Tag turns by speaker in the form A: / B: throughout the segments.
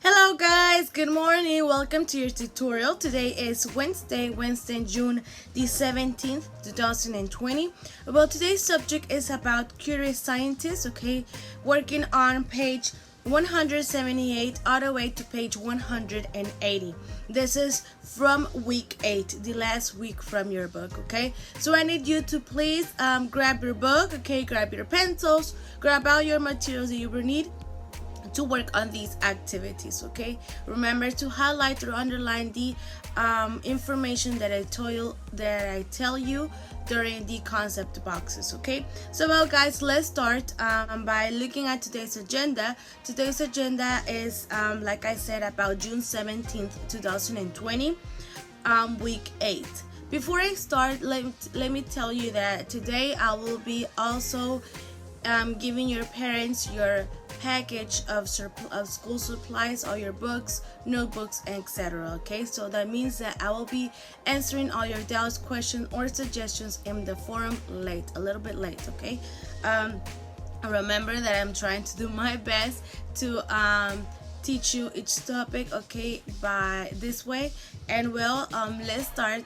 A: Hello guys, good morning. Welcome to your tutorial. Today is Wednesday, June the 17th, 2020. Well, today's subject is about curious scientists, okay? Working on page 178 all the way to page 180. This is from week 8, the last week from your book, okay? So I need you to please grab your book, okay? Grab your pencils, grab all your materials that you will need to work on these activities. Okay, remember to highlight or underline the information that I tell you during the concept boxes. Okay, so well guys, let's start by looking at today's agenda. Today's agenda is like I said, about June 17th 2020, week 8. Before I start, let me tell you that today I will be also giving your parents your package of school supplies, all your books, notebooks, etc. Okay, so that means that I will be answering all your doubts, questions, or suggestions in the forum a little bit late. Okay, remember that I'm trying to do my best to teach you each topic, okay, by this way. And well, let's start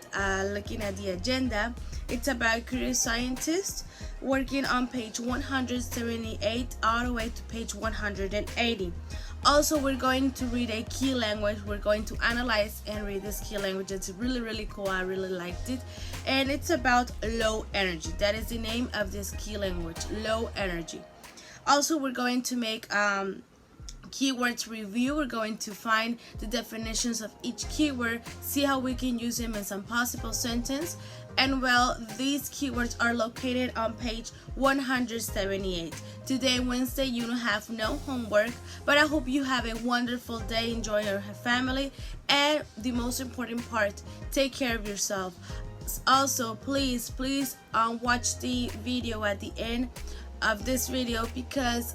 A: looking at the agenda. It's about curious scientists, working on page 178 all the way to page 180. Also, we're going to read a key language. We're going to analyze and read this key language. It's really cool. I really liked it. And it's about low energy. That is the name of this key language, low energy. Also, we're going to make keywords review. We're going to find the definitions of each keyword, see how we can use them in some possible sentence. And well, these keywords are located on page 178. Today, Wednesday, you don't have no homework, but I hope you have a wonderful day, enjoy your family, and the most important part, take care of yourself. Also, please watch the video at the end of this video, because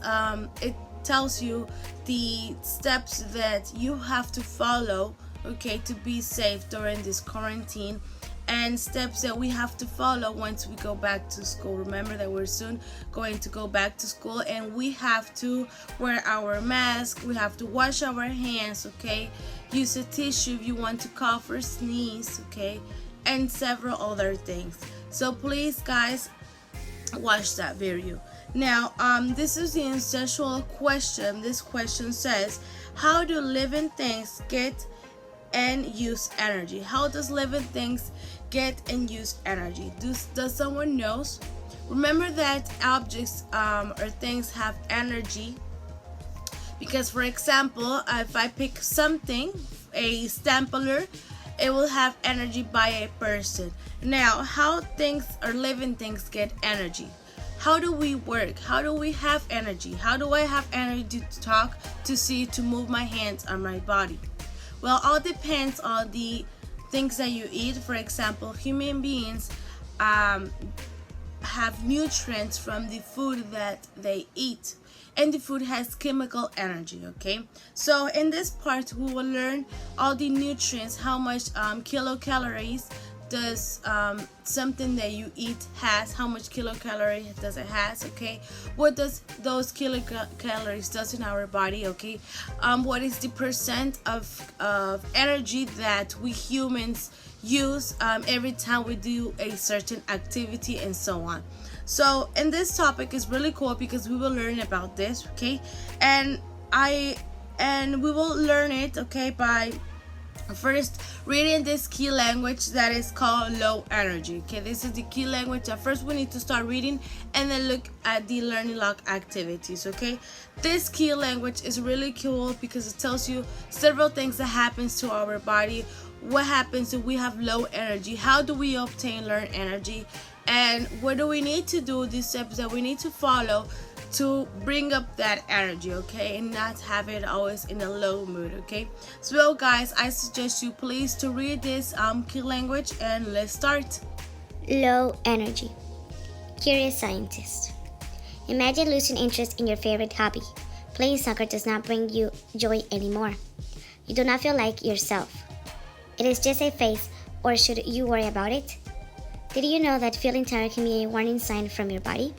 A: it tells you the steps that you have to follow, okay, to be safe during this quarantine, and steps that we have to follow once we go back to school. Remember that we're soon going to go back to school, and we have to wear our mask, we have to wash our hands, okay, use a tissue if you want to cough or sneeze, okay, and several other things. So please guys, watch that video. Now, this is the ancestral question. This question says, how do living things get and use energy? How does living things get and use energy? Does someone knows? Remember that objects or things have energy, because for example, if I pick something, a stapler, it will have energy by a person. Now, how things or living things get energy? How do we work? How do we have energy? How do I have energy to talk, to see, to move my hands on my body? Well, all depends on the things that you eat. For example, human beings have nutrients from the food that they eat, and the food has chemical energy, okay? So in this part, we will learn all the nutrients, how much kilocalories does something that you eat has, how much kilocalorie does it has, okay, what does those kilocalories does in our body, okay, what is the percent of energy that we humans use every time we do a certain activity, and so on. So in this topic is really cool because we will learn about this, okay, and we will learn it, okay, by first reading this key language that is called low energy. Okay, this is the key language that first we need to start reading, and then look at the learning log activities. Okay, this key language is really cool because it tells you several things that happens to our body. What happens if we have low energy? How do we obtain learn energy? And what do we need to do, the steps that we need to follow to bring up that energy, okay, and not have it always in a low mood, okay? So guys, I suggest you please to read this key language, and let's start.
B: Low energy. Curious scientist. Imagine losing interest in your favorite hobby. Playing soccer does not bring you joy anymore. You do not feel like yourself. It is just a phase, or should you worry about it? Did you know that feeling tired can be a warning sign from your body?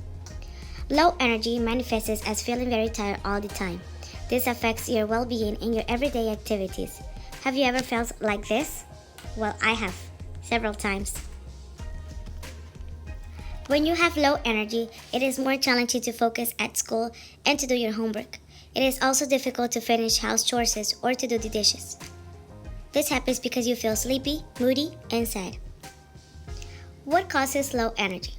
B: Low energy manifests as feeling very tired all the time. This affects your well-being in your everyday activities. Have you ever felt like this? Well, I have, several times. When you have low energy, it is more challenging to focus at school and to do your homework. It is also difficult to finish house chores or to do the dishes. This happens because you feel sleepy, moody, and sad. What causes low energy?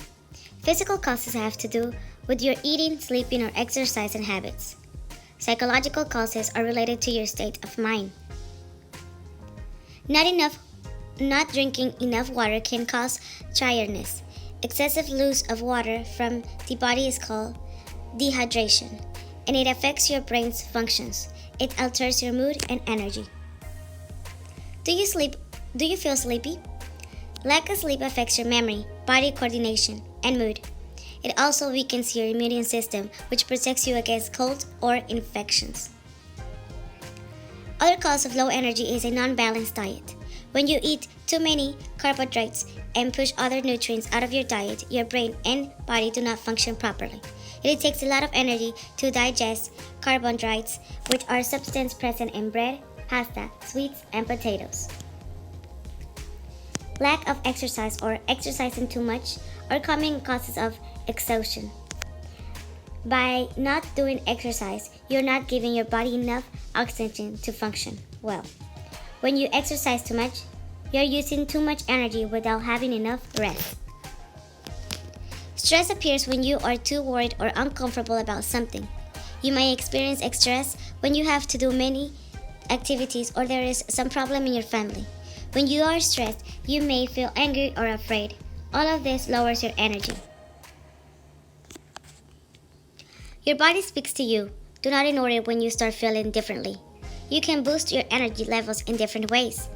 B: Physical causes have to do with your eating, sleeping, or exercising habits. Psychological causes are related to your state of mind. Not drinking enough water can cause tiredness. Excessive loss of water from the body is called dehydration, and it affects your brain's functions. It alters your mood and energy. Do you feel sleepy? Lack of sleep affects your memory, body coordination, and mood. It also weakens your immune system, which protects you against cold or infections. Other cause of low energy is a non-balanced diet. When you eat too many carbohydrates and push other nutrients out of your diet, your brain and body do not function properly. It takes a lot of energy to digest carbohydrates, which are substances present in bread, pasta, sweets, and potatoes. Lack of exercise or exercising too much are common causes of exhaustion. By not doing exercise, you're not giving your body enough oxygen to function well. When you exercise too much, you're using too much energy without having enough rest. Stress appears when you are too worried or uncomfortable about something. You may experience stress when you have to do many activities or there is some problem in your family. When you are stressed, you may feel angry or afraid. All of this lowers your energy. Your body speaks to you. Do not ignore it when you start feeling differently. You can boost your energy levels in different ways.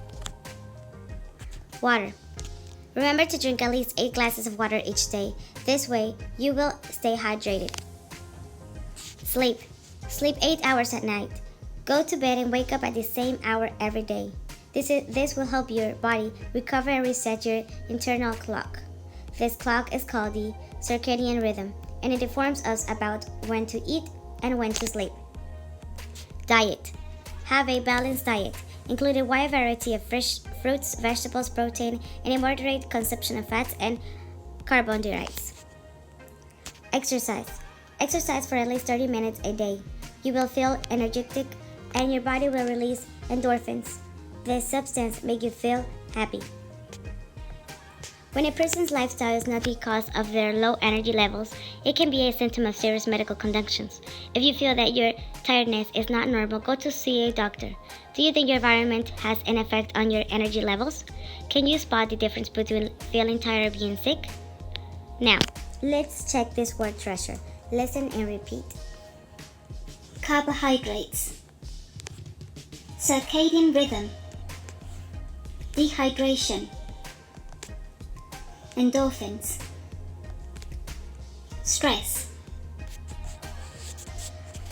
B: Water. Remember to drink at least 8 glasses of water each day. This way, you will stay hydrated. Sleep. Sleep 8 hours at night. Go to bed and wake up at the same hour every day. This will help your body recover and reset your internal clock. This clock is called the circadian rhythm, and it informs us about when to eat and when to sleep. Diet. Have a balanced diet, including a wide variety of fresh fruits, vegetables, protein, and a moderate consumption of fats and carbohydrates. Exercise. Exercise for at least 30 minutes a day. You will feel energetic and your body will release endorphins. This substance makes you feel happy. When a person's lifestyle is not because of their low energy levels, it can be a symptom of serious medical conditions. If you feel that your tiredness is not normal, go to see a doctor. Do you think your environment has an effect on your energy levels? Can you spot the difference between feeling tired or being sick? Now, let's check this word treasure. Listen and repeat.
C: Carbohydrates, circadian rhythm, dehydration, endorphins, stress.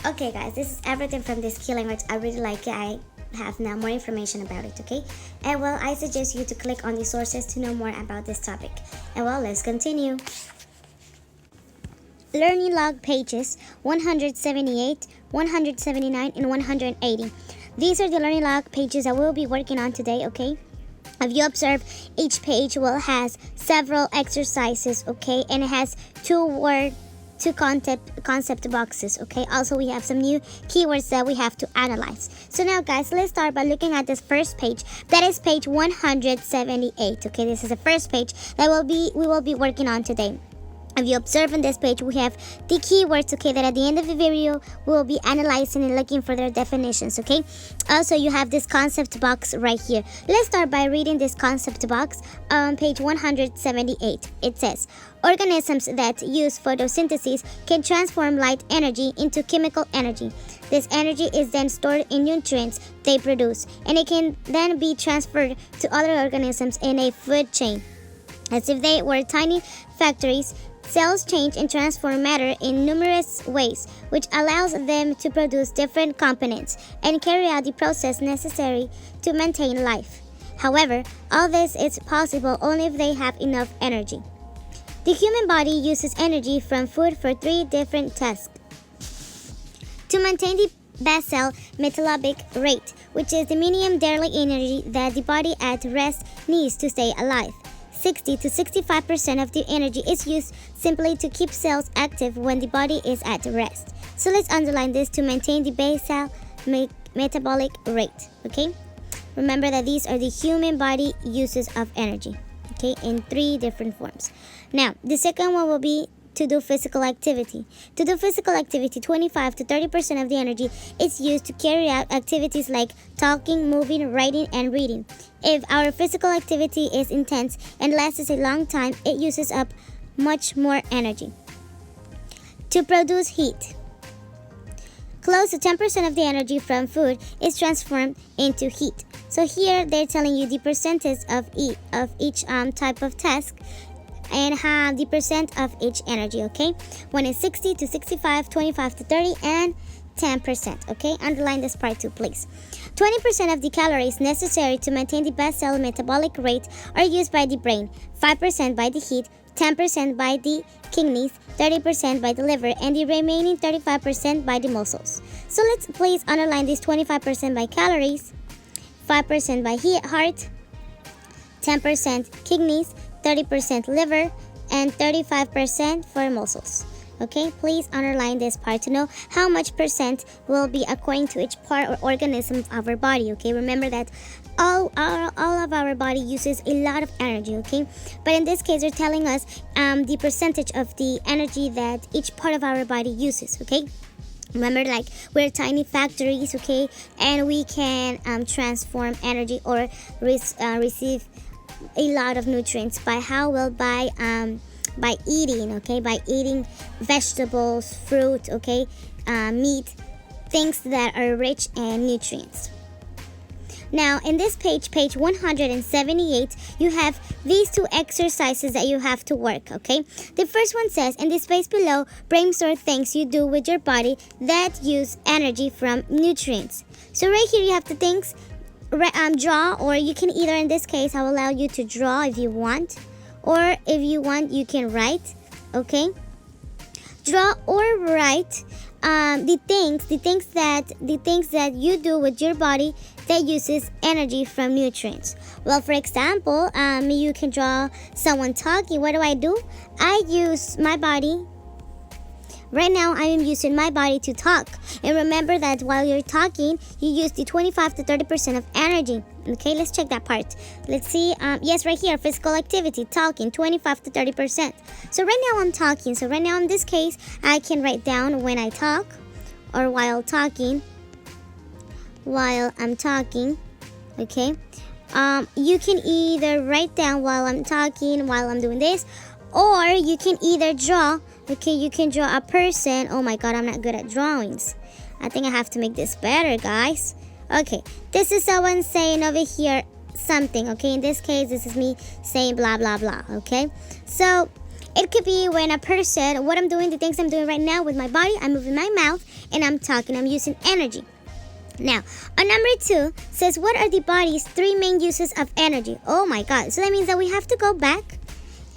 B: Okay guys, this is everything from this key language. I really like it. I have now more information about it, okay? And well, I suggest you to click on the sources to know more about this topic. And well, let's continue. Learning log pages 178, 179, and 180. These are the learning log pages that we'll be working on today, okay? If you observe, each page has several exercises, okay? And it has two concept boxes, okay? Also, we have some new keywords that we have to analyze. So now, guys, let's start by looking at this first page. That is page 178, okay? This is the first page that we will be working on today. If you observe on this page, we have the keywords, okay, that at the end of the video, we will be analyzing and looking for their definitions, okay? Also, you have this concept box right here. Let's start by reading this concept box on page 178. It says, organisms that use photosynthesis can transform light energy into chemical energy. This energy is then stored in nutrients they produce, and it can then be transferred to other organisms in a food chain. As if they were tiny factories, cells change and transform matter in numerous ways, which allows them to produce different components and carry out the process necessary to maintain life. However, all this is possible only if they have enough energy. The human body uses energy from food for 3 different tasks. To maintain the basal metabolic rate, which is the minimum daily energy that the body at rest needs to stay alive. 60 to 65% of the energy is used simply to keep cells active when the body is at rest. So let's underline this: to maintain the basal metabolic rate. Okay, remember that these are the human body uses of energy, okay, in 3 different forms. Now the second one will be to do physical activity. To do physical activity, 25 to 30% of the energy is used to carry out activities like talking, moving, writing, and reading. If our physical activity is intense and lasts a long time, it uses up much more energy. To produce heat, close to 10% of the energy from food is transformed into heat. So here they're telling you the percentage of each type of task and have the percent of each energy, okay? One is 60 to 65, 25 to 30, and 10%, okay? Underline this part too, please. 20% of the calories necessary to maintain the basal metabolic rate are used by the brain, 5% by the heat, 10% by the kidneys, 30% by the liver, and the remaining 35% by the muscles. So let's please underline this: 25% by calories, 5% by heart, 10% kidneys, 30% liver, and 35% for muscles. Okay, please underline this part to know how much percent will be according to each part or organism of our body. Okay, remember that all of our body uses a lot of energy. Okay, but in this case they're telling us the percentage of the energy that each part of our body uses. Okay, remember, like, we're tiny factories, okay, and we can transform energy or receive a lot of nutrients by how? Well, by eating, okay, by eating vegetables, fruit, okay, meat, things that are rich in nutrients. Now in this page 178, you have these 2 exercises that you have to work, okay? The first one says, in the space below, brainstorm things you do with your body that use energy from nutrients. So right here you have the things, draw, or you can either, in this case I'll allow you to draw if you want, or if you want you can write, okay? Draw or write the things that you do with your body that uses energy from nutrients. Well, for example, you can draw someone talking. What do? I use my body. Right now, I am using my body to talk. And remember that while you're talking, you use the 25 to 30% of energy. Okay, let's check that part. Let's see. Yes, right here, physical activity, talking, 25 to 30%. So right now I'm talking. So right now in this case, I can write down when I talk or while talking. While I'm talking, okay. You can either write down while I'm talking, while I'm doing this, or you can either draw. Okay, you can draw a person. Oh my god, I'm not good at drawings. I think I have to make this better, guys. Okay, this is someone saying over here something. Okay, in this case, this is me saying blah blah blah. Okay, so it could be when a person, what I'm doing, the things I'm doing right now with my body, I'm moving my mouth and I'm talking, I'm using energy. Now, on number 2 says, what are the body's 3 main uses of energy? Oh my god, so that means that we have to go back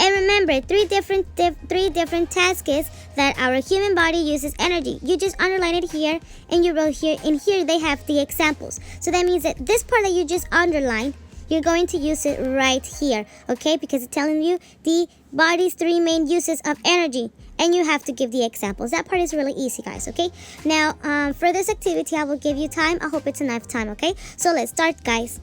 B: and remember 3 different tasks that our human body uses energy. You just underline it here and you wrote here, and here they have the examples. So that means that this part that you just underlined, you're going to use it right here, okay? Because it's telling you the body's 3 main uses of energy, and you have to give the examples. That part is really easy, guys, okay? Now, for this activity, I will give you time. I hope it's enough time, okay? So let's start, guys.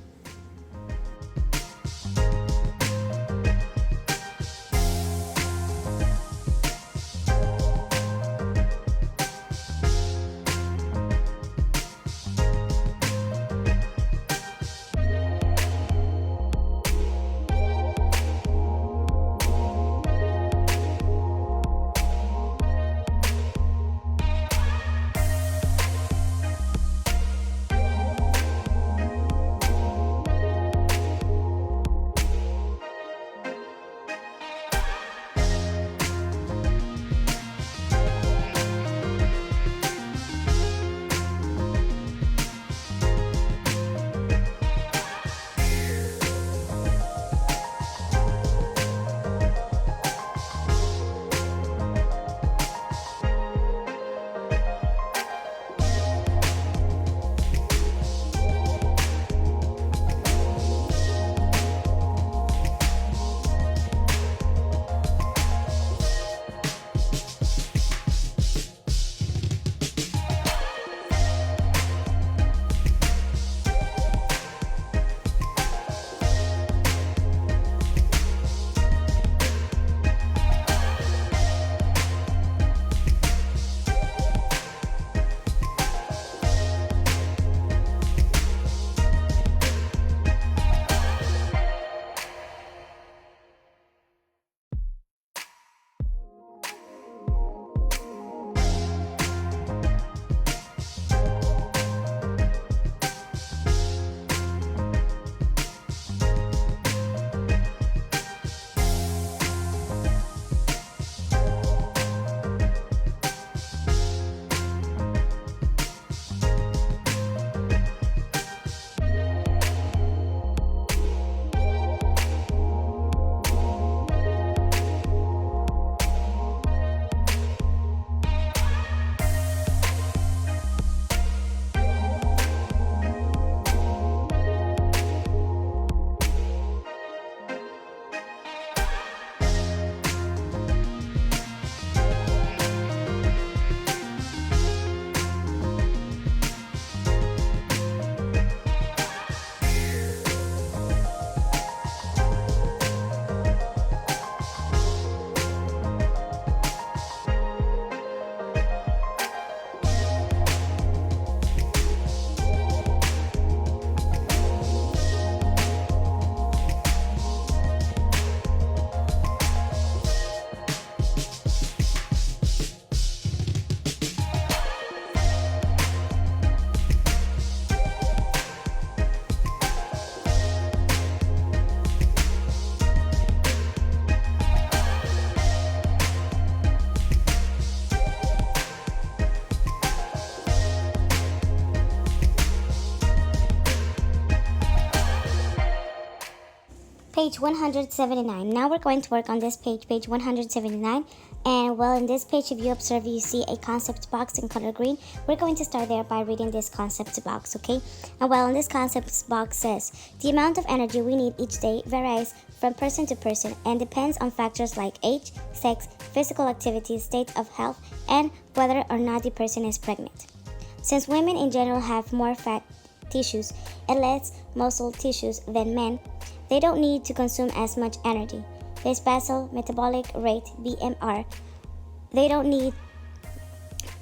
B: Page 179. Now we're going to work on this page, page 179. And well, in this page, if you observe, you see a concept box in color green. We're going to start there by reading this concept box, okay? And well, in this concept box says, the amount of energy we need each day varies from person to person and depends on factors like age, sex, physical activity, state of health, and whether or not the person is pregnant. Since women in general have more fat tissues and less muscle tissues than men, they don't need to consume as much energy. This basal metabolic rate, BMR, they don't need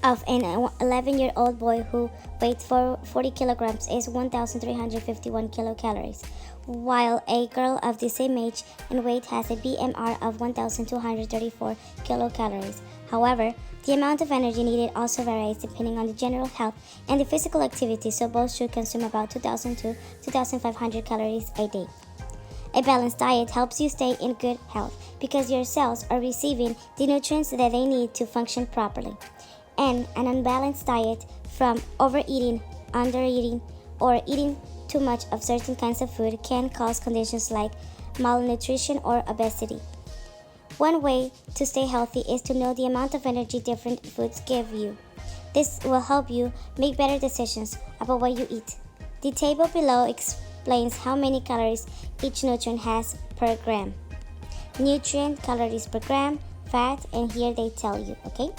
B: of an 11-year-old boy who weighs 40 kilograms is 1,351 kilocalories, while a girl of the same age and weight has a BMR of 1,234 kilocalories. However, the amount of energy needed also varies depending on the general health and the physical activity, so both should consume about 2,000 to 2,500 calories a day. A balanced diet helps you stay in good health because your cells are receiving the nutrients that they need to function properly. And an unbalanced diet from overeating, undereating, or eating too much of certain kinds of food can cause conditions like malnutrition or obesity. One way to stay healthy is to know the amount of energy different foods give you. This will help you make better decisions about what you eat. The table below explains how many calories each nutrient has per gram. Nutrient, calories per gram, fat, and here they tell you, okay?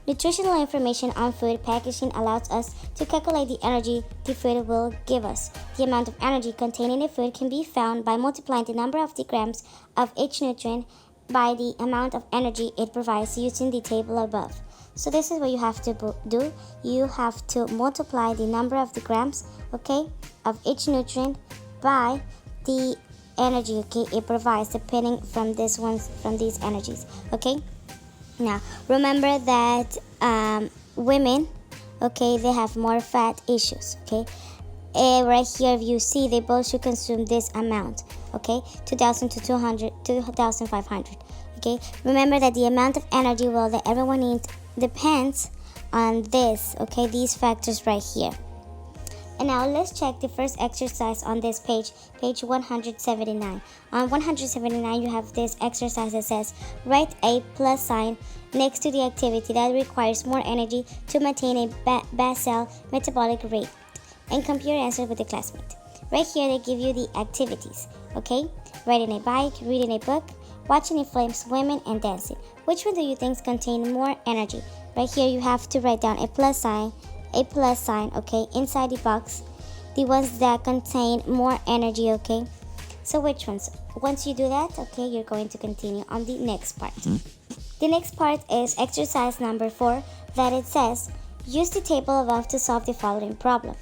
B: Nutritional information on food packaging allows us to calculate the energy the food will give us. The amount of energy contained in a food can be found by multiplying the number of the grams of each nutrient by the amount of energy it provides using the table above. So this is what you have to do. You have to multiply the number of the grams, okay, of each nutrient by the energy, okay, it provides depending from these energies, okay. Now remember that women, okay, they have more fat issues, okay. Right here, if you see, they both should consume this amount, okay, 2,000 to 2,500. Okay, remember that the amount of energy that everyone needs depends on this, okay, these factors right here. And now let's check the first exercise on this page, page 179. On 179, you have this exercise that says, write a plus sign next to the activity that requires more energy to maintain a basal metabolic rate, and compare your answer with the classmate. Right here, they give you the activities, okay? Riding a bike, reading a book, watching a film, swimming, and dancing. Which one do you think contain more energy? Right here, you have to write down a plus sign, okay, inside the box, the ones that contain more energy, okay? So which ones? Once you do that, okay, you're going to continue on the next part. The next part is exercise number 4, that it says, use the table above to solve the following problem.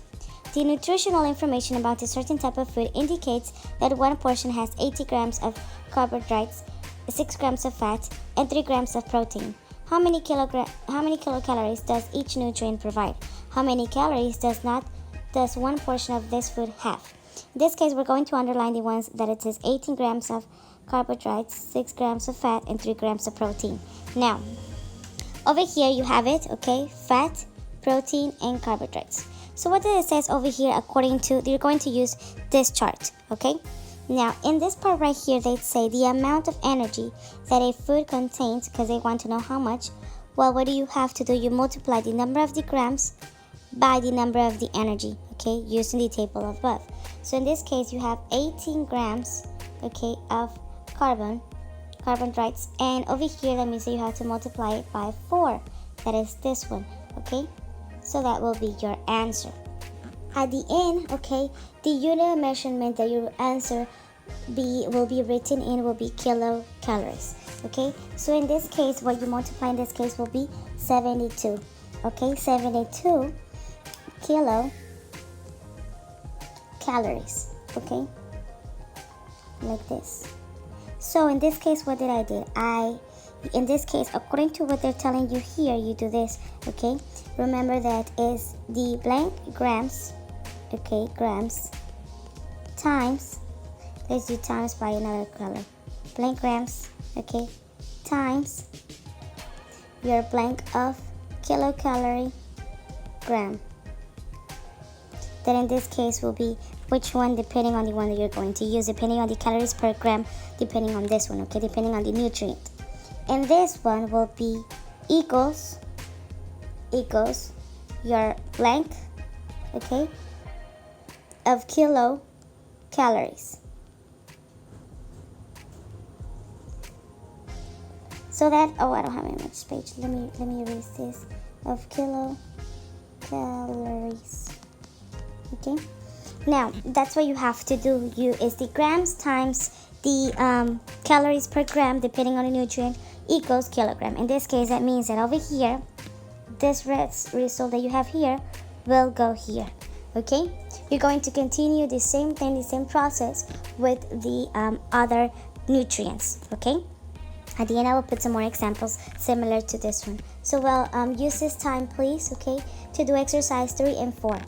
B: The nutritional information about a certain type of food indicates that one portion has 80 grams of carbohydrates, 6 grams of fat, and 3 grams of protein. How many kilocalories does each nutrient provide? How many calories does one portion of this food have? In this case, we're going to underline the ones that it says 18 grams of carbohydrates, 6 grams of fat, and 3 grams of protein. Now, over here you have it, okay, fat, protein, and carbohydrates. So what does it says over here according to, you're going to use this chart, okay? Now, in this part right here, they say the amount of energy that a food contains, because they want to know how much. Well, what do you have to do? You multiply the number of the grams by the number of the energy, okay, using the table above. So in this case, you have 18 grams, okay, of carbohydrates, and over here, that means that you have to multiply it by 4. That is this one, okay? So that will be your answer. At the end, okay, the unit of measurement that your answer will be written in will be kilocalories. Okay, so in this case, what you multiply in this case will be 72. Okay, 72 kilocalories. Okay, like this. So in this case, what did I do? In this case, according to what they're telling you here, you do this, okay? Remember that is the blank grams, okay, grams, times, let's do times by another color, blank grams, okay, times your blank of kilocalorie gram. that in this case will be which one depending on the one that you're going to use, depending on the calories per gram, depending on this one, okay, depending on the nutrient. And this one will be equals your blank, okay, of kilocalories. So that, oh, I don't have any much space. Let me erase this, of kilocalories. Okay. Now that's what you have to do. Is the grams times the calories per gram, depending on the nutrient, equals kilogram. In this case, that means that over here, this result that you have here will go here. Okay. You're going to continue the same thing, the same process with the other nutrients. Okay. At the end, I will put some more examples similar to this one. So, use this time, please, okay, to do exercise 3 and 4.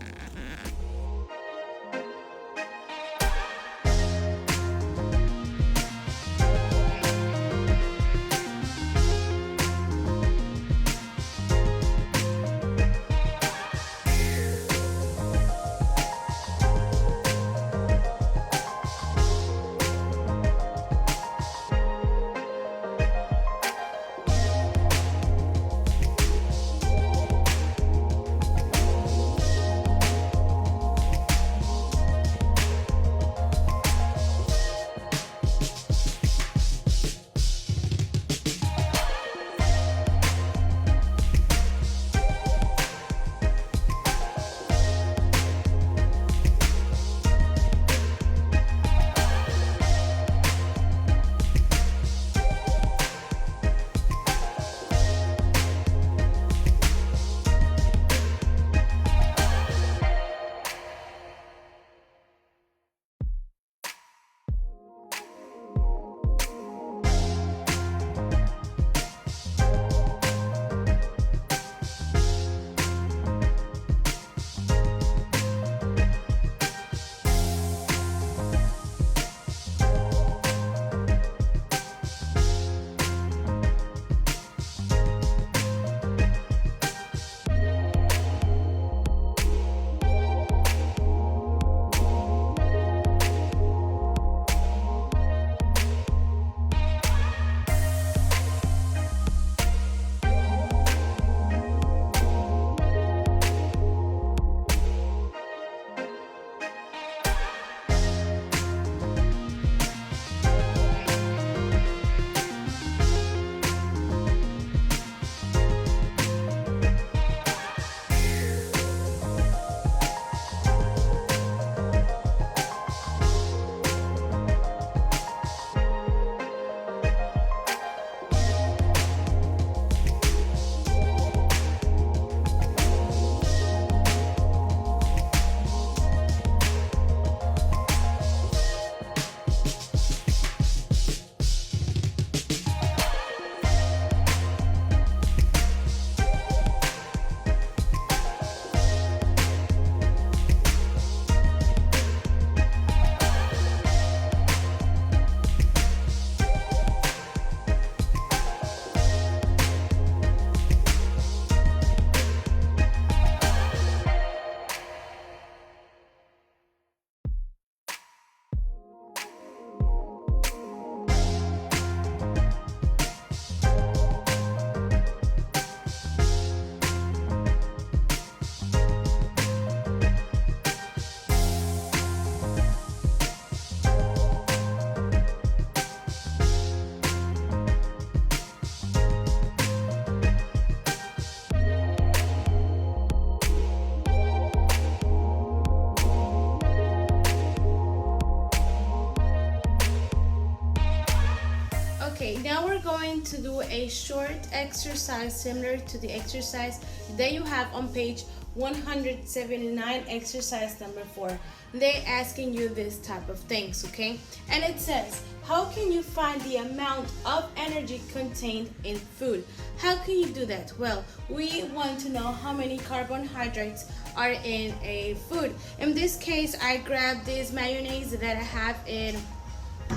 A: Okay, now we're going to do a short exercise similar to the exercise that you have on page 179, exercise number 4. They're asking you this type of things, okay? And it says, how can you find the amount of energy contained in food? How can you do that? Well, we want to know how many carbohydrates are in a food. In this case, I grabbed this mayonnaise that I have in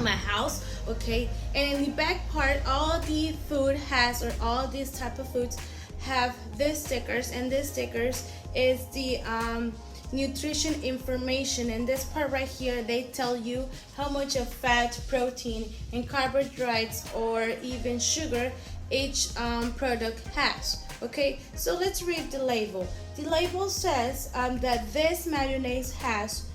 A: my house, okay, and in the back part, all the food has, or all these type of foods have these stickers, and this stickers is the nutrition information. In this part right here, they tell you how much of fat, protein, and carbohydrates or even sugar each product has. Okay, so let's read the label. The label says that this mayonnaise has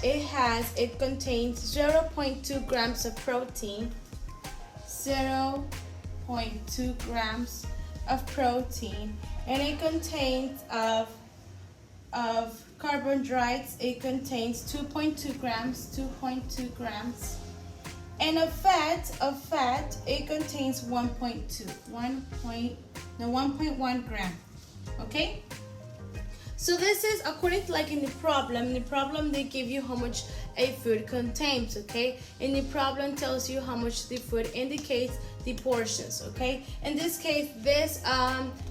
A: it contains 0.2 grams of protein, 0.2 grams of protein, and it contains of carbohydrates. It contains 2.2 grams, and of fat it contains 1.1 gram. Okay, so this is according to, like, in the problem they give you how much a food contains. Okay, and the problem tells you how much the food indicates the portions. Okay, in this case, this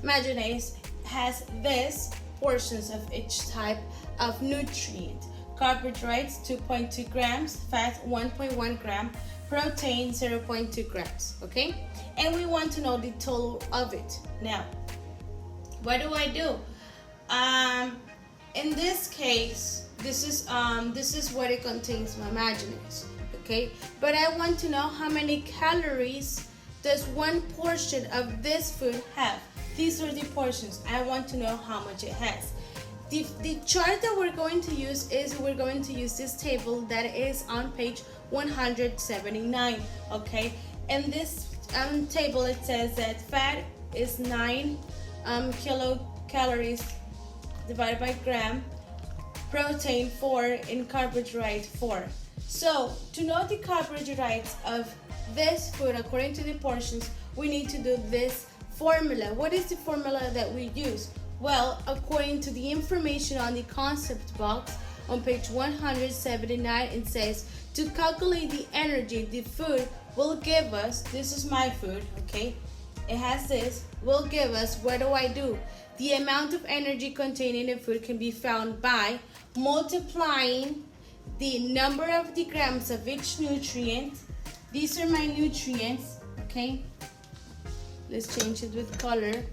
A: mayonnaise has this portions of each type of nutrient: carbohydrates 2.2 grams, fat 1.1 gram, protein 0.2 grams. Okay, and we want to know the total of it. Now, what do I do? In this case, this is what it contains, my mayonnaise. Okay, but I want to know how many calories does one portion of this food have. These are the portions. I want to know how much it has. The chart that we're going to use is this table that is on page 179. Okay, in this table it says that fat is 9 kilocalories divided by gram, protein 4, and carbohydrate 4. So to know the carbohydrates of this food according to the portions, we need to do this formula. What is the formula that we use? Well, according to the information on the concept box on page 179, it says to calculate the energy the food will give us. This is my food, okay? It has this, will give us, what do I do? The amount of energy contained in the food can be found by multiplying the number of the grams of each nutrient. These are my nutrients, okay? Let's change it with color.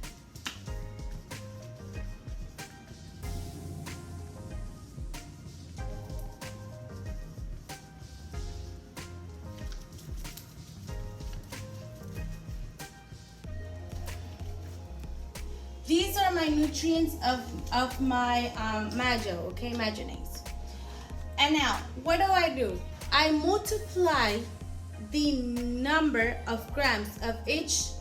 A: These are my nutrients of my mayonnaise. And now, what do? I multiply the number of grams of each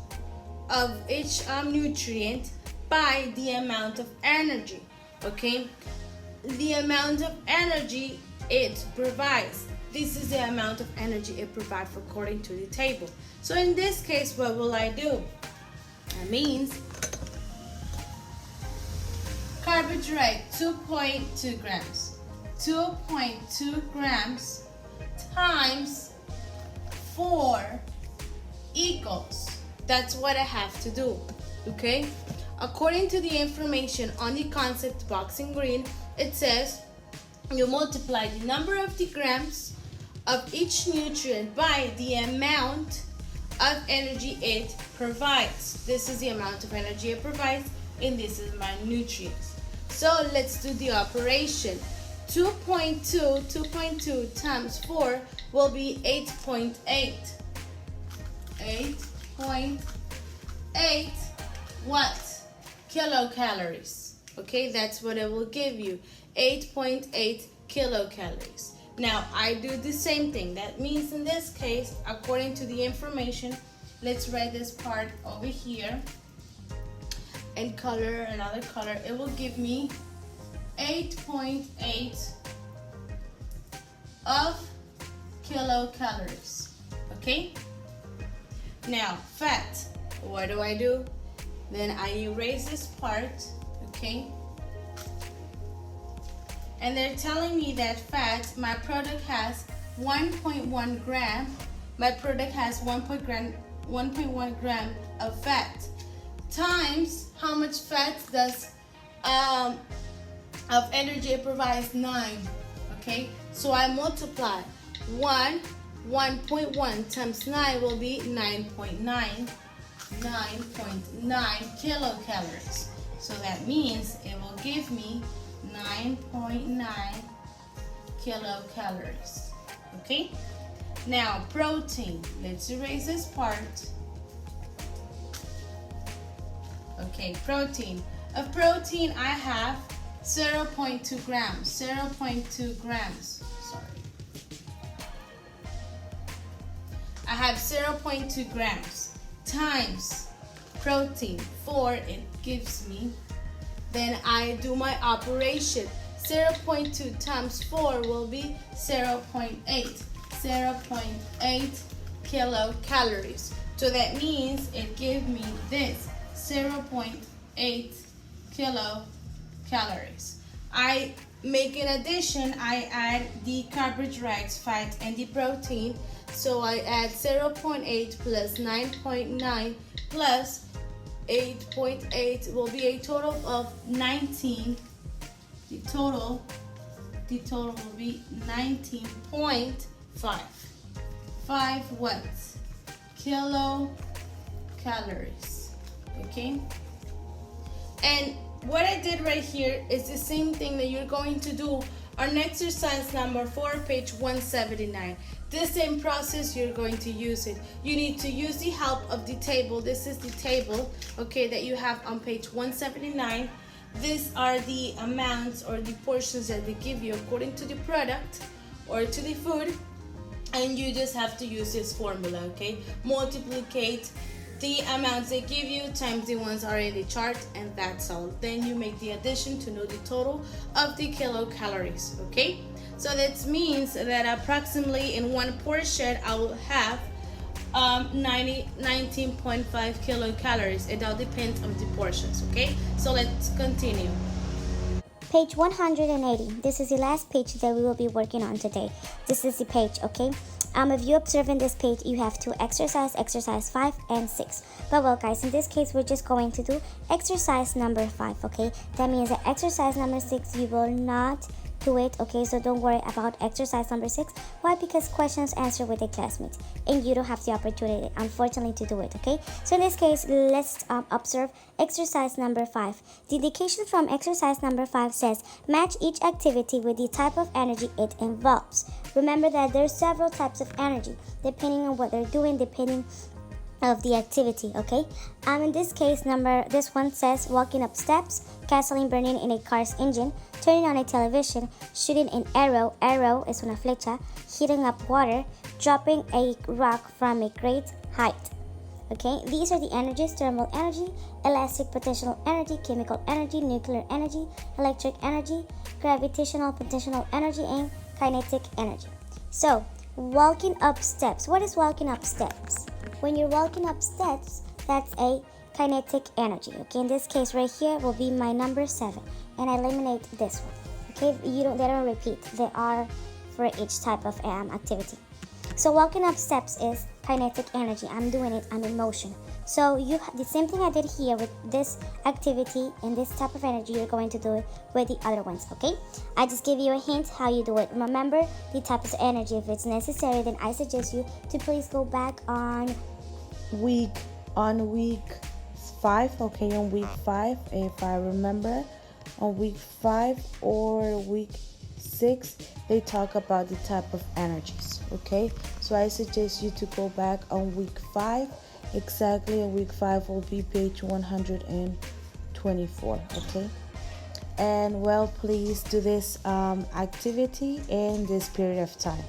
A: nutrient by the amount of energy. Okay, the amount of energy it provides. This is the amount of energy it provides according to the table. So in this case, what will I do? That means carbohydrate 2.2 grams. 2.2 grams times 4 equals. That's what I have to do. Okay? According to the information on the concept box in green, it says you multiply the number of the grams of each nutrient by the amount of energy it provides. This is the amount of energy it provides, and this is my nutrients. So let's do the operation. 2.2 times 4 will be 8.8. 8.8 what? Kilocalories. Okay, that's what it will give you. 8.8 kilocalories. Now I do the same thing. That means in this case, according to the information, let's write this part over here and color another color. It will give me 8.8 of kilocalories. Okay, now fat, what do? Then I erase this part. Okay, and they're telling me that fat, my product has 1.1 gram. My product has 1.1 gram of fat, times how much fat does of energy it provides? 9. Okay, so I multiply 1.1 times 9 will be 9.9 kilocalories. So that means it will give me 9.9 kilocalories. Okay? Now, protein. Let's erase this part. Okay, protein. Of protein, I have 0.2 grams. 0.2 grams. Sorry. I have 0.2 grams times protein 4. It gives me. Then I do my operation. 0.2 times 4 will be 0.8. 0.8 kilocalories. So that means it gives me this 0.8 kilocalories. I make an addition. I add the carbohydrates, fat, and the protein. So I add 0.8 plus 9.9 plus 8.8 will be a total of 19. The total will be 19.5. 5 what? Kilocalories. Okay? And what I did right here is the same thing that you're going to do on exercise number 4, page 179. This same process, you're going to use it. You need to use the help of the table. This is the table, okay, that you have on page 179. These are the amounts or the portions that they give you according to the product or to the food. And you just have to use this formula, okay? Multiplicate the amounts they give you times the ones are in the chart, and that's all. Then you make the addition to know the total of the kilocalories, okay? So that means that approximately in one portion I will have 19.5 kilocalories. It all depends on the portions, okay? So let's continue.
B: Page 180. This is the last page that we will be working on today. This is the page, okay? If you observe in this page, you have to exercise 5 and 6. But well, guys, in this case, we're just going to do exercise number 5, okay? That means that exercise number 6, you will not do it, okay? So don't worry about exercise number 6. Why? Because questions answered with a classmate, and you don't have the opportunity, unfortunately, to do it, okay? So in this case, let's observe exercise number 5. The indication from exercise number 5 says, match each activity with the type of energy it involves. Remember that there's several types of energy, depending on what they're doing, depending of the activity, okay? In this case, this one says walking up steps, gasoline burning in a car's engine, turning on a television, shooting an arrow es una flecha, heating up water, dropping a rock from a great height. Okay, these are the energies: thermal energy, elastic potential energy, chemical energy, nuclear energy, electric energy, gravitational potential energy, and kinetic energy. So, walking up steps. What is walking up steps? When you're walking up steps, that's a kinetic energy. Okay, in this case right here will be my number 7, and I eliminate this one. Okay, they don't repeat. They are for each type of activity. So walking up steps is kinetic energy. I'm doing it, I'm in motion. So the same thing I did here with this activity and this type of energy, you're going to do it with the other ones, okay? I just give you a hint how you do it. Remember the types of energy. If it's necessary, then I suggest you to please go back on
C: week 5, okay, on week 5, if I remember, on week 5 or week 6, they talk about the type of energies, okay? So I suggest you to go back on week 5. Exactly, on week 5 will be page 124, okay? And well, please do this activity in this period of time.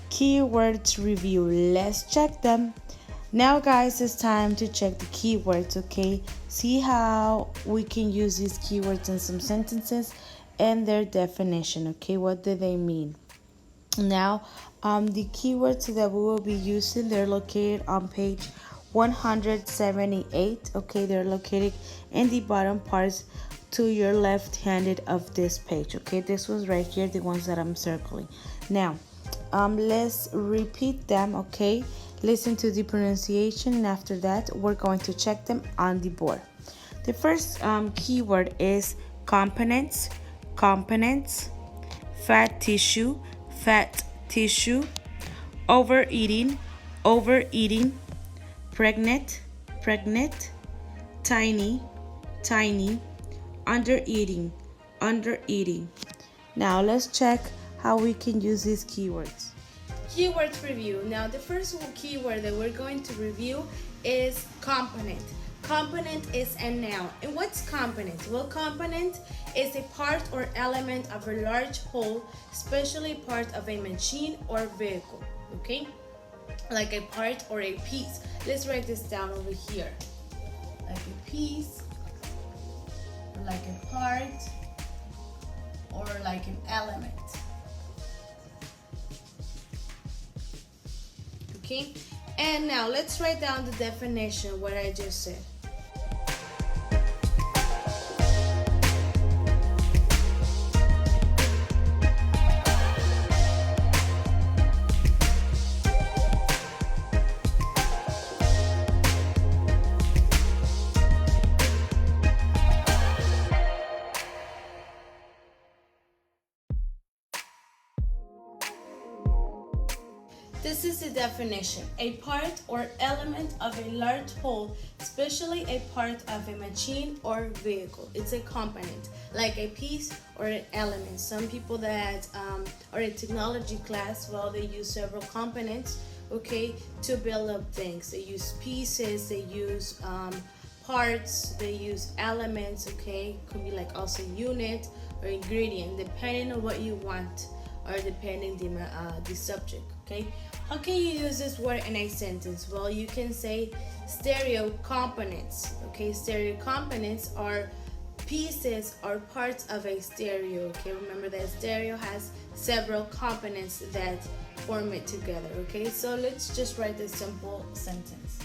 C: Keywords review. Let's check them. Now, guys, it's time to check the keywords, okay? See how we can use these keywords in some sentences and their definition, okay? What do they mean? Now, the keywords that we will be using, they're located on page 178, okay? They're located in the bottom parts to your left-handed of this page, okay? This was right here, the ones that I'm circling. Now, let's repeat them, okay? Listen to the pronunciation, and after that we're going to check them on the board. The first keyword is components, fat tissue, overeating, pregnant, tiny, undereating. Now let's check how we can use these keywords.
A: Keywords review. Now, the first keyword that we're going to review is component. Component is a noun. And what's component? Well, component is a part or element of a large whole, especially part of a machine or vehicle, okay? Like a part or a piece. Let's write this down over here. Like a piece, like a part, or like an element. Okay, and now let's write down the definition, what I just said. This is the definition: a part or element of a large whole, especially a part of a machine or vehicle. It's a component, like a piece or an element. Some people that are in technology class, well, they use several components, okay, to build up things. They use pieces, they use parts, they use elements, okay. Could be like also unit or ingredient, depending on what you want, or depending the subject, okay. How can you use this word in a sentence? Well, you can say stereo components, okay. Stereo components are pieces or parts of a stereo, okay. Remember that stereo has several components that form it together, okay. So let's just write this simple sentence.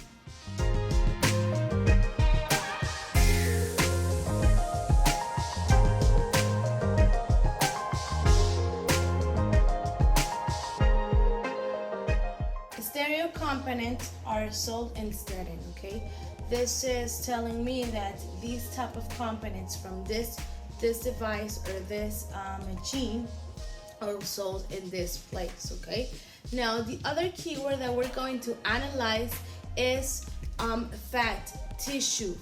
A: components are sold instead, okay? This is telling me that these type of components from this device or this machine are sold in this place, okay? Now the other keyword that we're going to analyze is fat tissue.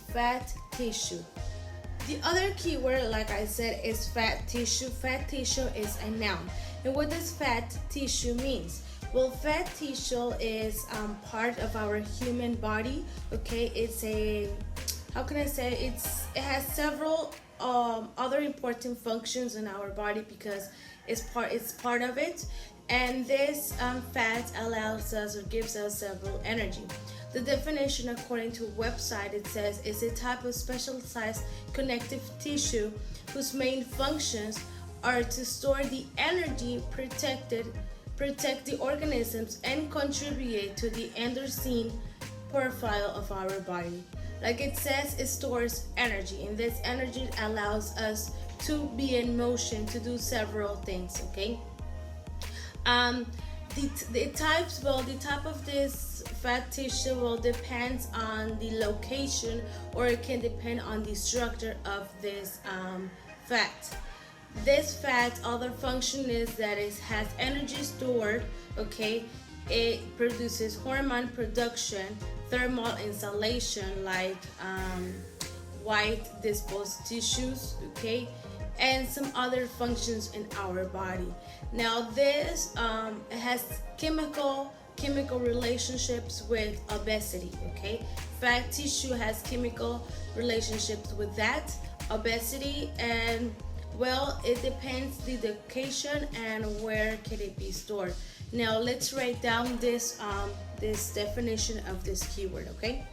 A: The other keyword, like I said, is fat tissue. Fat tissue is a noun. And what does fat tissue means? Well, fat tissue is part of our human body, okay? It's a, how can I say, it has several other important functions in our body because it's part of it. And this fat allows us or gives us several energy. The definition, according to a website, it says is a type of specialized connective tissue whose main functions are to store the energy, protect the organisms, and contribute to the endocrine profile of our body. Like it says, it stores energy, and this energy allows us to be in motion, to do several things, okay? The type of this fat tissue will depends on the location, or it can depend on the structure of this fat. This fat, other function is that it has energy stored, okay? It produces hormone production, thermal insulation like white disposed tissues, okay? And some other functions in our body. Now this has chemical relationships with obesity, okay? Fat tissue has chemical relationships with that, obesity, and well, it depends the location and where can it be stored. Now let's write down this definition of this keyword, okay?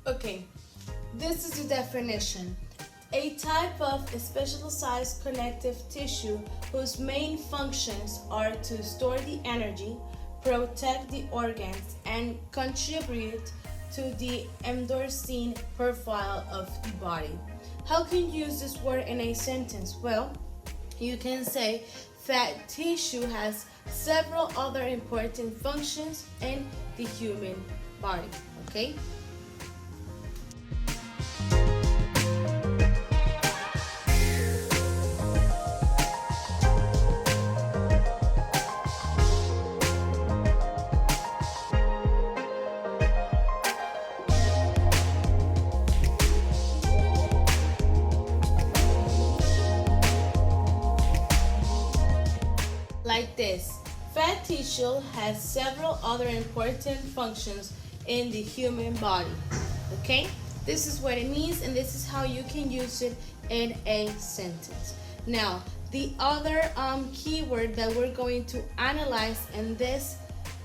A: Okay, this is the definition. A type of specialized connective tissue whose main functions are to store the energy, protect the organs, and contribute to the endocrine profile of the body. How can you use this word in a sentence? Well, you can say fat tissue has several other important functions in the human body, okay? Like this, fat tissue has several other important functions in the human body, okay? This is what it means, and this is how you can use it in a sentence. Now, the other keyword that we're going to analyze in this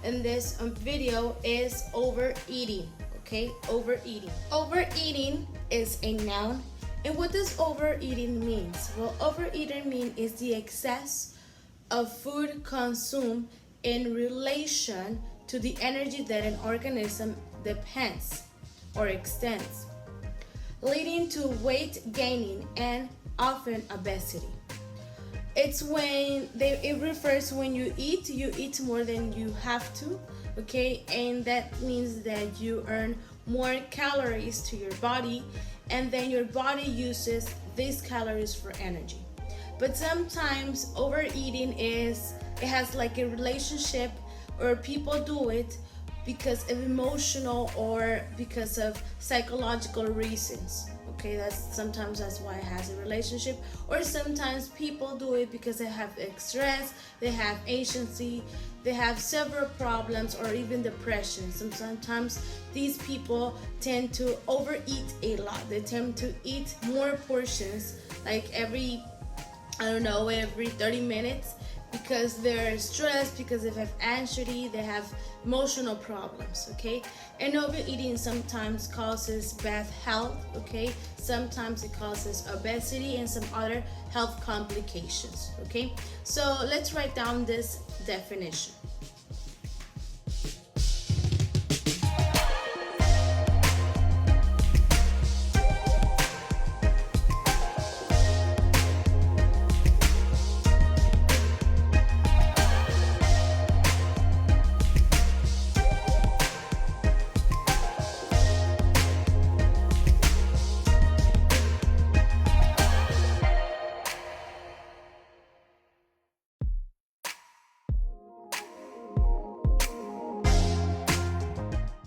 A: video is overeating, okay? Overeating. Overeating is a noun, and what does overeating means? Well, overeating means is the excess of food consumed in relation to the energy that an organism depends or extends, leading to weight gaining and often obesity. It's when it refers when you eat more than you have to, okay? And that means that you earn more calories to your body, and then your body uses these calories for energy. But sometimes overeating it has like a relationship, or people do it because of emotional or because of psychological reasons, Okay, that's why it has a relationship. Or sometimes people do it because they have stress, they have anxiety, they have several problems, or even depression. Sometimes these people tend to overeat a lot. They tend to eat more portions, like every 30 minutes, because they're stressed, because they have anxiety, they have emotional problems. Okay, and overeating sometimes causes bad health. Okay, sometimes it causes obesity and some other health complications. Okay, so let's write down this definition.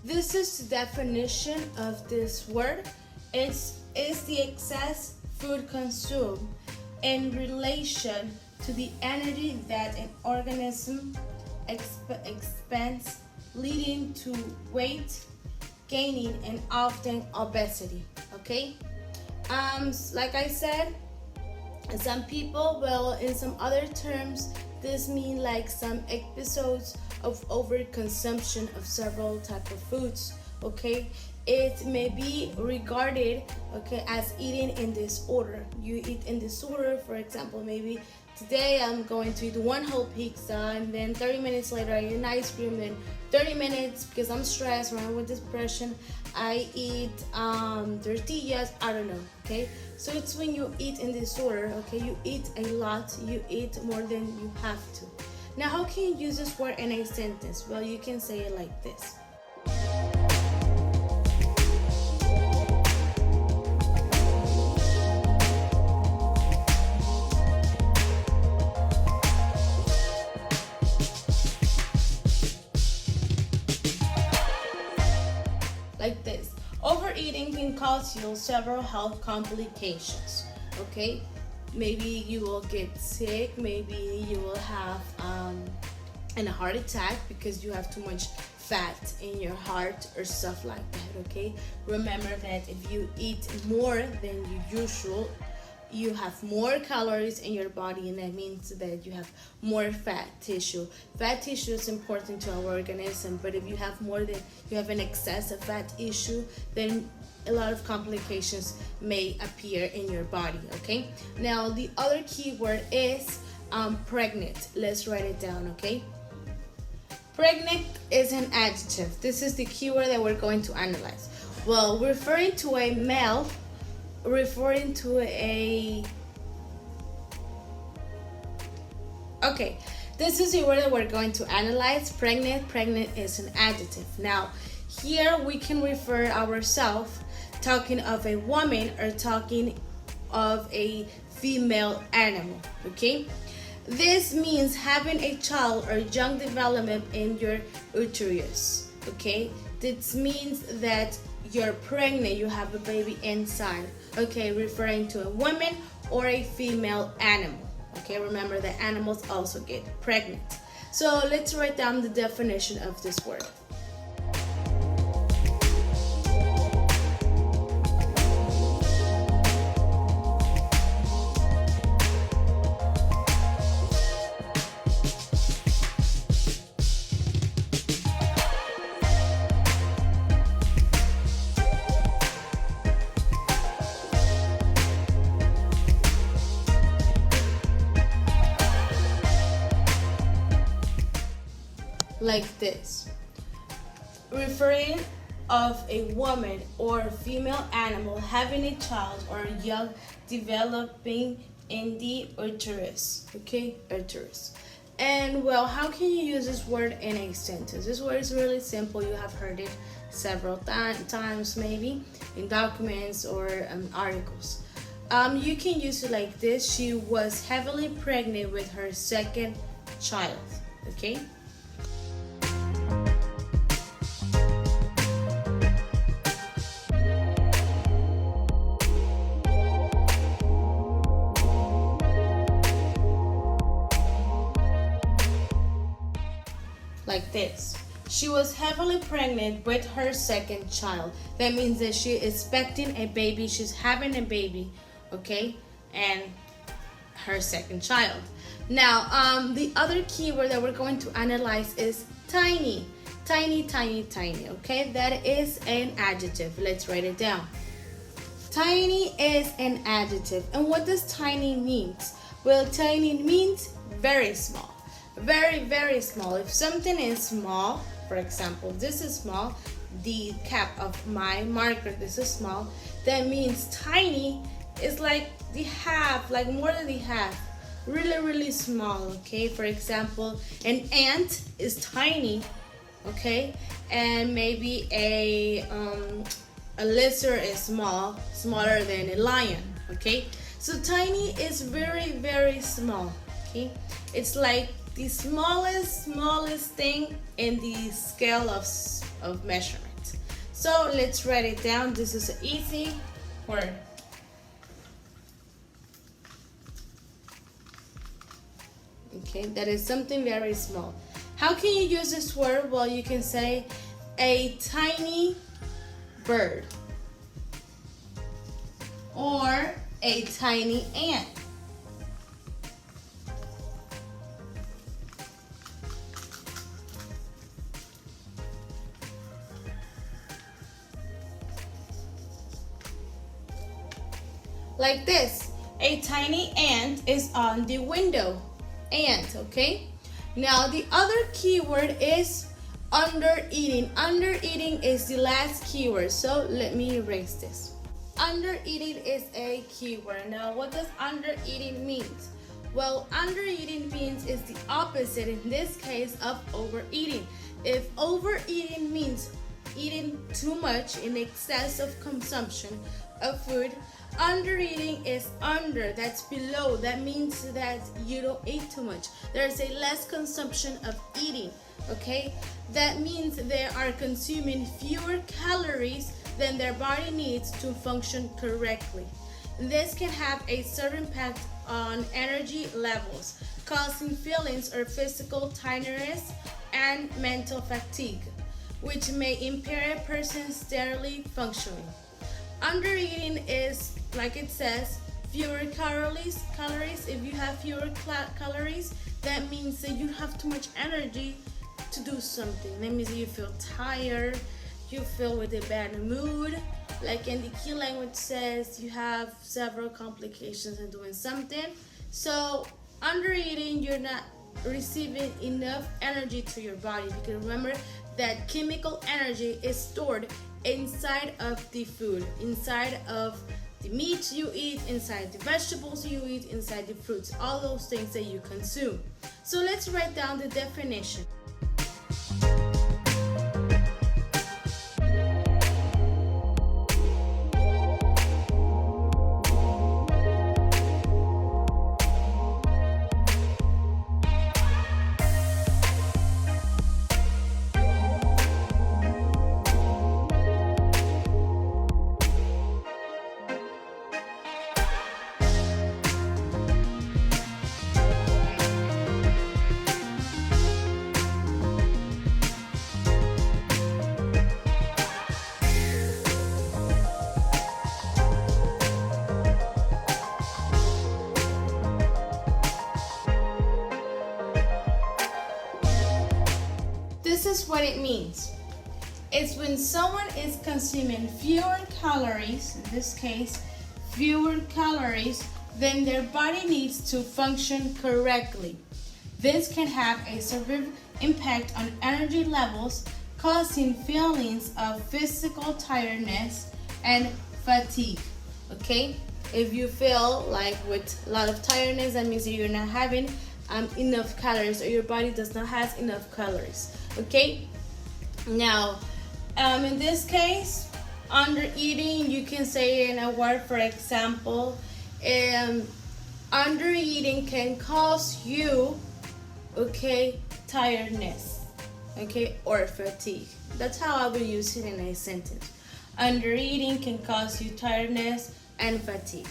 A: This is the definition of this word. Is the excess food consumed in relation to the energy that an organism expends, leading to weight gaining and often obesity. Okay, like I said, some people will, in some other terms, this mean like some episodes of overconsumption of several type of foods. Okay, it may be regarded, okay, as eating in disorder. You eat in disorder. For example, maybe today I'm going to eat one whole pizza, and then 30 minutes later I eat an ice cream. Then 30 minutes, because I'm stressed or I'm with depression, I eat tortillas. I don't know. Okay, so it's when you eat in disorder. Okay, you eat a lot. You eat more than you have to. Now, how can you use this word in a sentence? Well, you can say it like this. Like this. Overeating can cause you several health complications. Okay, maybe you will get sick, maybe you will have a heart attack because you have too much fat in your heart or stuff like that. Okay, remember that if you eat more than usual, you have more calories in your body, and that means that you have more fat tissue. Fat tissue is important to our organism, but if you have an excess of fat tissue, then a lot of complications may appear in your body. Okay, now the other key word is pregnant. Let's write it down. Okay, pregnant is an adjective. This is the keyword that we're going to analyze. Well, referring to a male, referring to okay, this is the word that we're going to analyze. Pregnant is an adjective. Now here we can refer ourselves talking of a woman or talking of a female animal. Okay, this means having a child or young development in your uterus. Okay, this means that you're pregnant, you have a baby inside. Okay, referring to a woman or a female animal. Okay, remember that animals also get pregnant. So let's write down the definition of this word. Like this. Referring of a woman or female animal having a child or young developing in the uterus. Okay, uterus. And well, how can you use this word in a sentence? This word is really simple. You have heard it several times, maybe in documents or articles. You can use it like this. She was heavily pregnant with her second child. Okay. like this. She was heavily pregnant with her second child. That means that she is expecting a baby, she's having a baby, okay? And her second child. Now, the other keyword that we're going to analyze is tiny. Tiny, tiny, tiny, okay? That is an adjective. Let's write it down. Tiny is an adjective. And what does tiny mean? Well, tiny means very small. Very, very small. If something is small, for example, this is small, the cap of my marker, this is small, that means tiny is like the half, like more than the half. Really, really small, okay? For example, an ant is tiny, okay? And maybe a lizard is small, smaller than a lion, okay? So tiny is very, very small, okay? It's like the smallest thing in the scale of measurement. So let's write it down. This is an easy word. Okay, that is something very small. How can you use this word? Well, you can say a tiny bird or a tiny ant. Like this, a tiny ant is on the window. Ant, okay? Now the other keyword is under-eating. Under-eating is the last keyword, so let me erase this. Under-eating is a keyword. Now what does under-eating mean? Well, under-eating means is the opposite in this case of overeating. If overeating means eating too much in excess of consumption of food, under-eating is under, that's below. That means that you don't eat too much. There's a less consumption of eating, okay? That means they are consuming fewer calories than their body needs to function correctly. This can have a certain impact on energy levels, causing feelings or physical tiredness and mental fatigue, which may impair a person's daily functioning. Under-eating is, like it says, fewer calories. If you have fewer calories, that means that you have too much energy to do something. That means that you feel tired, you feel with a bad mood. Like in the key language says, you have several complications in doing something. So under-eating, you're not receiving enough energy to your body, because remember that chemical energy is stored inside of the food, inside of the meat you eat, inside the vegetables you eat, inside the fruits, all those things that you consume. So let's write down the definition. This is what it means. It's when someone is consuming fewer calories, in this case, fewer calories than their body needs to function correctly. This can have a severe impact on energy levels, causing feelings of physical tiredness and fatigue. Okay? If you feel like with a lot of tiredness, that means that you're not having enough calories, or your body does not have enough calories. Okay? Now, in this case, under eating, you can say in a word, for example, under eating can cause you, okay, tiredness, okay, or fatigue. That's how I would use it in a sentence. Under eating can cause you tiredness and fatigue.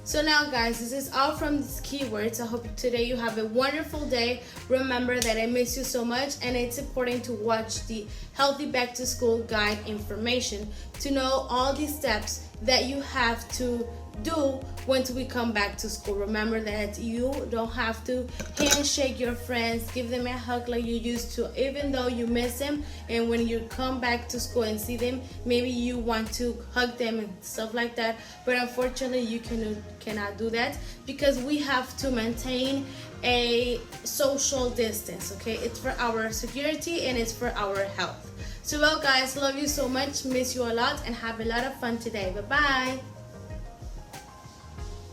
A: So now guys, this is all from these keywords. I hope today you have a wonderful day. Remember that I miss you so much, and it's important to watch the Healthy Back to School guide information to know all the steps that you have to do once we come back to school. Remember that you don't have to handshake your friends, give them a hug like you used to, even though you miss them. And when you come back to school and see them, maybe you want to hug them and stuff like that, but unfortunately you cannot do that because we have to maintain a social distance. Okay, it's for our security and it's for our health. So well guys, love you so much, miss you a lot, and have a lot of fun today. Bye bye.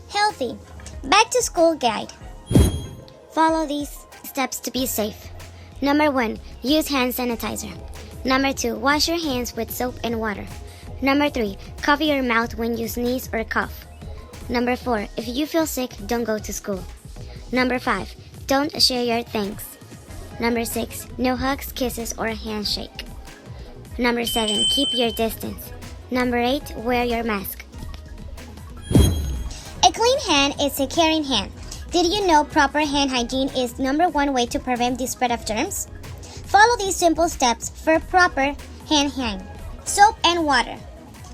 B: Healthy Back to School guide. Follow these steps to be safe. Number 1, use hand sanitizer. Number 2, wash your hands with soap and water. Number 3, cover your mouth when you sneeze or cough. Number 4, if you feel sick, don't go to school. Number 5, don't share your things. Number 6, no hugs, kisses, or a handshake. Number 7, keep your distance. Number 8, wear your mask. A clean hand is a caring hand. Did you know proper hand hygiene is number 1 way to prevent the spread of germs? Follow these simple steps for proper hand hygiene. Soap and water.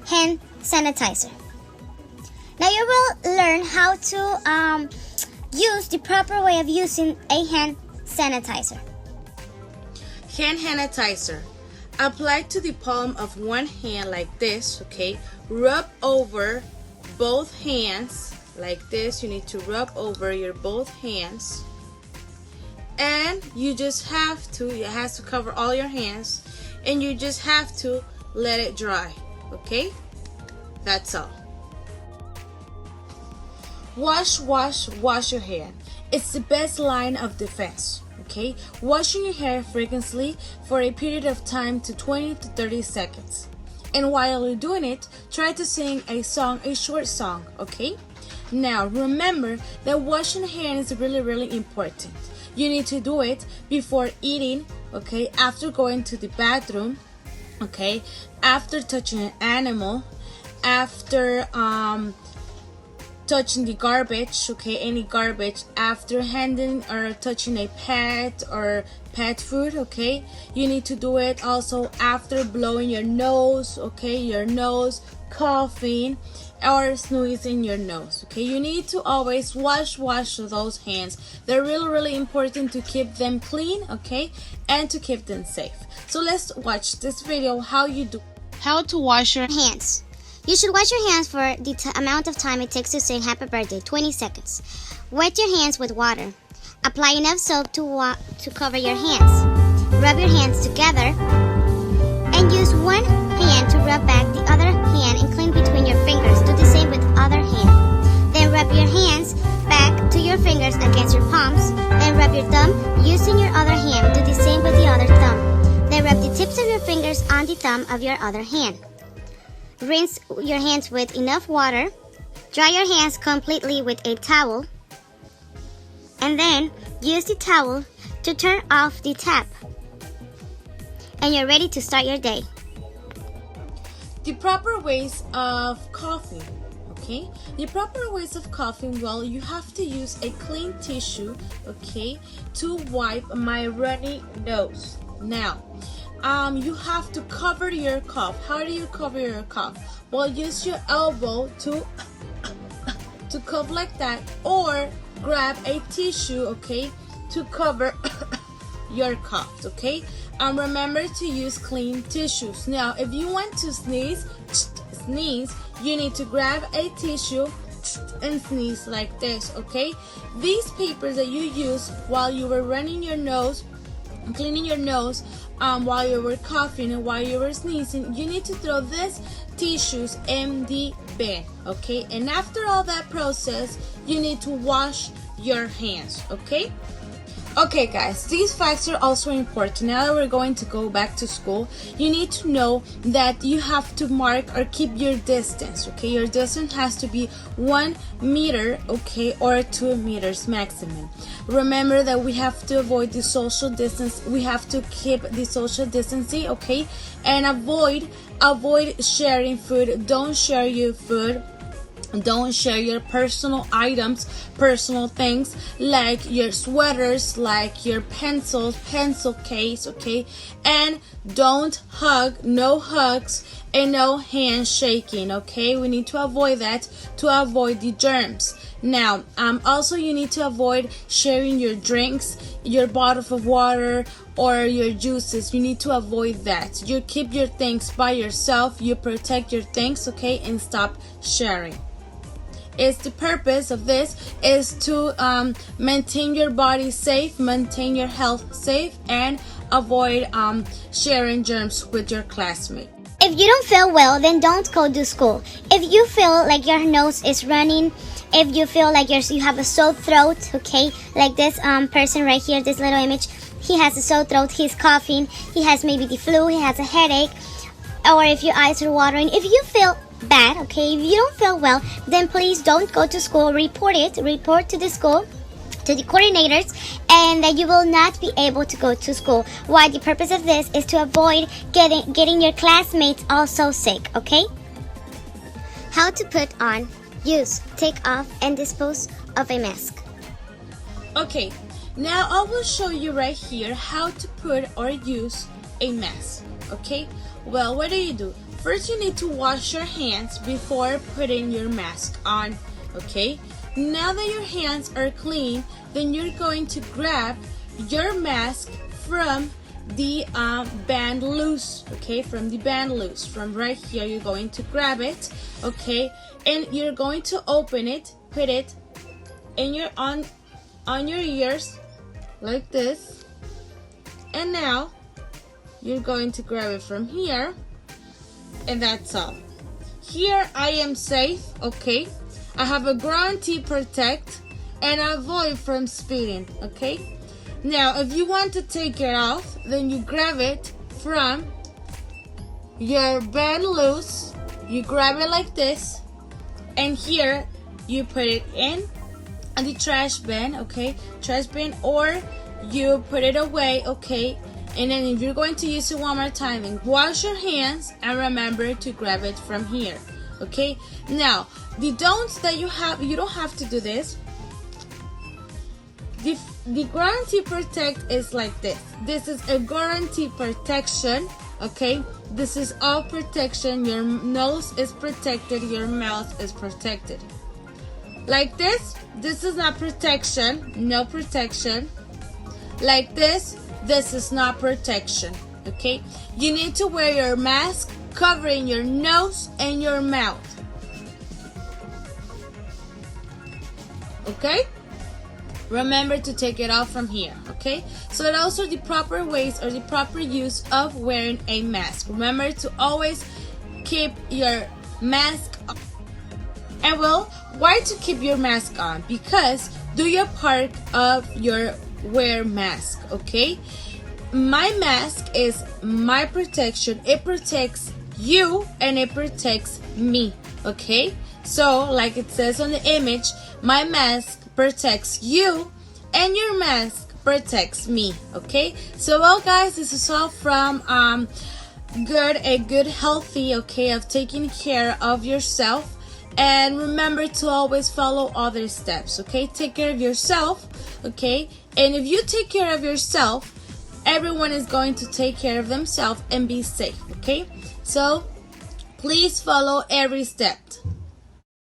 B: Hand sanitizer. Now you will learn how to use the proper way of using a hand sanitizer.
A: Hand sanitizer. Apply to the palm of one hand like this, okay? Rub over both hands like this. You need to rub over your both hands, and you just have to, it has to cover all your hands, and you just have to let it dry, okay? That's all. Wash your hair. It's the best line of defense, okay? Washing your hair frequently for a period of time to 20 to 30 seconds. And while you're doing it, try to sing a song, a short song, okay? Now, remember that washing hands is really important. You need to do it before eating, okay? After going to the bathroom, okay? After touching an animal, after touching the garbage, okay? Any garbage, after handing or touching a pet or pet food, okay? You need to do it also after blowing your nose, okay? Your nose, coughing, or sneezing your nose, okay? You need to always wash those hands. They're really important to keep them clean, okay? And to keep them safe. So let's watch this video how to wash your
B: hands. You should wash your hands for the amount of time it takes to say happy birthday, 20 seconds. Wet your hands with water. Apply enough soap to cover your hands. Rub your hands together and use one hand to rub back the other hand and clean between your fingers. Do the same with other hand. Then rub your hands back to your fingers against your palms. Then rub your thumb using your other hand. Do the same with the other thumb. Then rub the tips of your fingers on the thumb of your other hand. Rinse your hands with enough water. Dry your hands completely with a towel. And then use the towel to turn off the tap. And you're ready to start your day.
A: The proper ways of coughing, okay? The proper ways of coughing, well, you have to use a clean tissue, okay, to wipe my runny nose. Now, you have to cover your cough. How do you cover your cough? Well, use your elbow to cough like that, or grab a tissue, okay, to cover your cough, okay? Remember to use clean tissues. Now, if you want to sneeze, you need to grab a tissue and sneeze like this, okay? These papers that you use while you were running your nose, cleaning your nose, while you were coughing and while you were sneezing, you need to throw these tissues in the bin, okay? And after all that process, you need to wash your hands, okay? Okay guys, these facts are also important. Now that we're going to go back to school, you need to know that you have to mark or keep your distance, okay? Your distance has to be 1 meter, okay, or 2 meters maximum. Remember that we have to avoid the social distance. We have to keep the social distancing, okay? And avoid sharing food. Don't share your food. Don't share your personal items, personal things like your sweaters, like your pencils, pencil case, okay? And don't hug, no hugs, and no handshaking, okay? We need to avoid that to avoid the germs. Now, also you need to avoid sharing your drinks, your bottle of water, or your juices. You need to avoid that. You keep your things by yourself, you protect your things, okay? And stop sharing. The purpose of this is to maintain your body safe, maintain your health safe, and avoid sharing germs with your classmates.
B: If you don't feel well, then don't go to school. If you feel like your nose is running, if you feel like you have a sore throat, okay, like this person right here, this little image, he has a sore throat, he's coughing, he has maybe the flu, he has a headache, or if your eyes are watering, if you feel bad, okay, if you don't feel well, then please don't go to school. Report to the school, to the coordinators, and that you will not be able to go to school. Why? The purpose of this is to avoid getting your classmates also sick, okay? How to put on, use, take off, and dispose of a mask.
A: Okay, now I will show you right here how to put or use a mask, okay? Well, what do? First, you need to wash your hands before putting your mask on, okay? Now that your hands are clean, then you're going to grab your mask from the band loose, okay? From the band loose, from right here, you're going to grab it, okay? And you're going to open it, put it in your on your ears like this. And now you're going to grab it from here. And that's all. Here I am safe, okay? I have a guarantee protect and avoid from spitting, okay? Now, if you want to take it off, then you grab it from your band loose. You grab it like this, and here you put it in the trash bin, okay? Trash bin, or you put it away, okay? And then if you're going to use it one more time, then wash your hands and remember to grab it from here, okay? Now, the don'ts that you don't have to do this. The guarantee protect is like this. This is a guarantee protection, okay? This is all protection. Your nose is protected, your mouth is protected. Like this is not protection, no protection. Like this is not protection, okay? You need to wear your mask covering your nose and your mouth, okay? Remember to take it off from here, okay? So those are the proper ways or the proper use of wearing a mask. Remember to always keep your mask on. And well, why to keep your mask on? Because do your part of your wear mask, okay? My mask is my protection. It protects you and it protects me, okay? So like it says on the image, my mask protects you and your mask protects me, okay? So well guys, this is all from a good healthy, okay, of taking care of yourself. And remember to always follow other steps, okay? Take care of yourself, okay? And if you take care of yourself, everyone is going to take care of themselves and be safe, okay? So please follow every step.